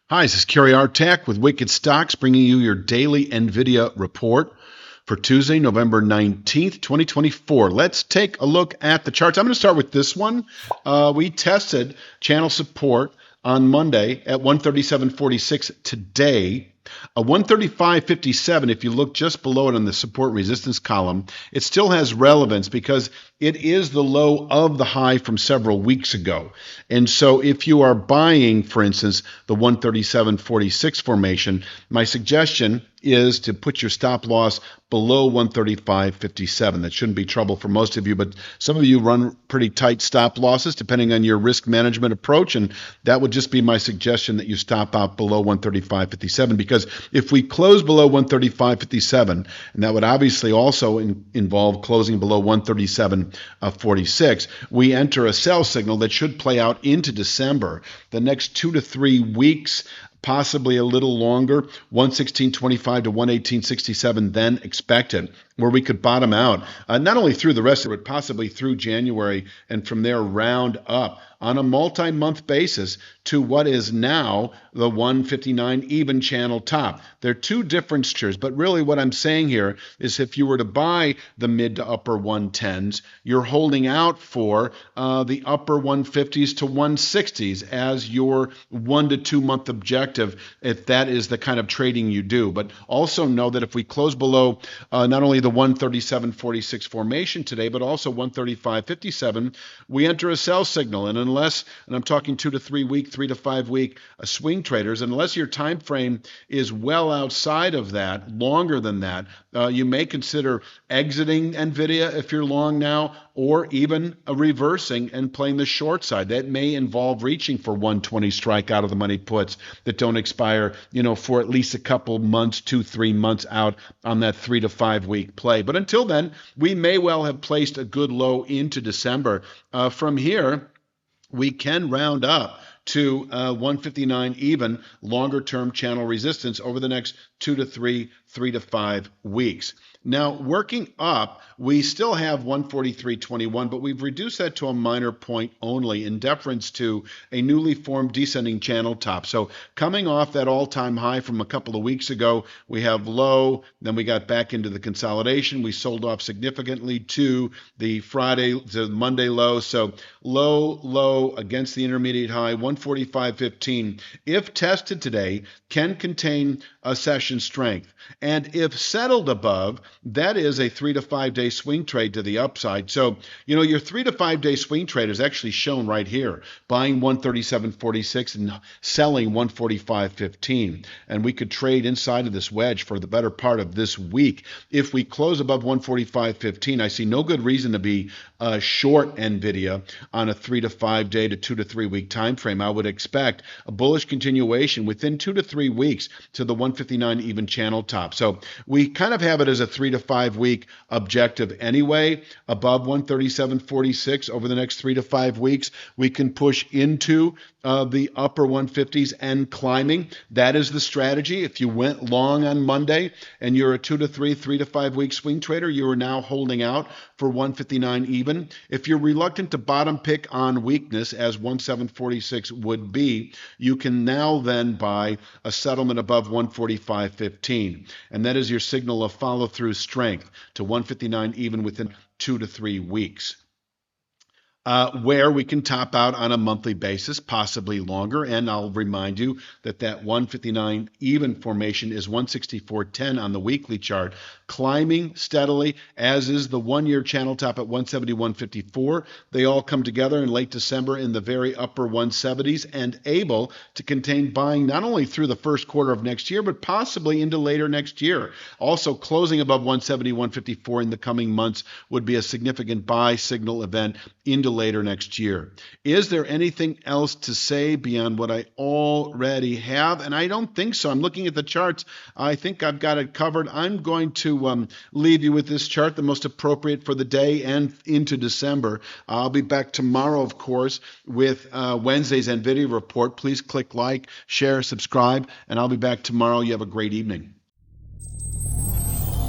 Hi, this is Kerry Artak with Wicked Stocks, bringing you your daily NVIDIA report for Tuesday, November 19th, 2024. Let's take a look at the charts. I'm going to start with this one. We tested channel support on Monday at 137.46 today. A 135.57, if you look just below it on the support resistance column, it still has relevance because it is the low of the high from several weeks ago. And so if you are buying, for instance, the 137.46 formation, my suggestion is to put your stop loss below 135.57. That shouldn't be trouble for most of you, but some of you run pretty tight stop losses depending on your risk management approach, and that would just be my suggestion that you stop out below 135.57, because if we close below 135.57, and that would obviously also involve closing below 137.46, we enter a sell signal that should play out into December. The next 2 to 3 weeks, possibly a little longer, 116.25 to 118.67 then expected, where we could bottom out, not only through the rest of it, possibly through January, and from there round up on a multi-month basis to what is now the 159 even channel top. They're two different structures, but really what I'm saying here is if you were to buy the mid to upper 110s, you're holding out for the upper 150s to 160s as your 1 to 2 month objective, if that is the kind of trading you do. But also know that if we close below not only the 137.46 formation today, but also 135.57, we enter a sell signal. And unless, and I'm talking 2 to 3 week, 3 to 5 week swing traders, unless your time frame is well outside of that, longer than that, you may consider exiting NVIDIA if you're long now, or even reversing and playing the short side. That may involve reaching for 120 strike out of the money puts that don't expire, for at least a couple months, 2-3 months out on that 3 to 5 week play. But until then, we may well have placed a good low into December. From here, we can round up to 159 even longer term channel resistance over the next 2 to 3, 3 to 5 weeks. Now, working up, we still have 143.21, but we've reduced that to a minor point only in deference to a newly formed descending channel top. So coming off that all-time high from a couple of weeks ago, we have low, then we got back into the consolidation. We sold off significantly to the Monday low. So low against the intermediate high, 145.15. If tested today, can contain a session strength. And if settled above, that is a 3 to 5 day swing trade to the upside. So, your 3 to 5 day swing trade is actually shown right here, buying 137.46 and selling 145.15. And we could trade inside of this wedge for the better part of this week. If we close above 145.15, I see no good reason to be short NVIDIA on a 3 to 5 day to 2 to 3 week time frame. I would expect a bullish continuation within 2 to 3 weeks to the 159 even channel top. So we kind of have it as a 3 to 5 week objective anyway. Above 137.46 over the next 3 to 5 weeks, we can push into the upper 150s and climbing. That is the strategy. If you went long on Monday and you're a 2 to 3, 3 to 5 week swing trader, you are now holding out for 159 even. If you're reluctant to bottom pick on weakness, as 1746 would be, you can now then buy a settlement above 145.15. And that is your signal of follow-through strength to 159 even within 2 to 3 weeks. Where we can top out on a monthly basis, possibly longer. And I'll remind you that 159 even formation is 164.10 on the weekly chart, climbing steadily, as is the 1-year channel top at 171.54. They all come together in late December in the very upper 170s and able to contain buying not only through the first quarter of next year, but possibly into later next year. Also, closing above 171.54 in the coming months would be a significant buy signal event into later next year. Is there anything else to say beyond what I already have? And I don't think so. I'm looking at the charts. I think I've got it covered. I'm going to leave you with this chart, the most appropriate for the day and into December. I'll be back tomorrow, of course, with Wednesday's NVIDIA report. Please click like, share, subscribe, and I'll be back tomorrow. You have a great evening.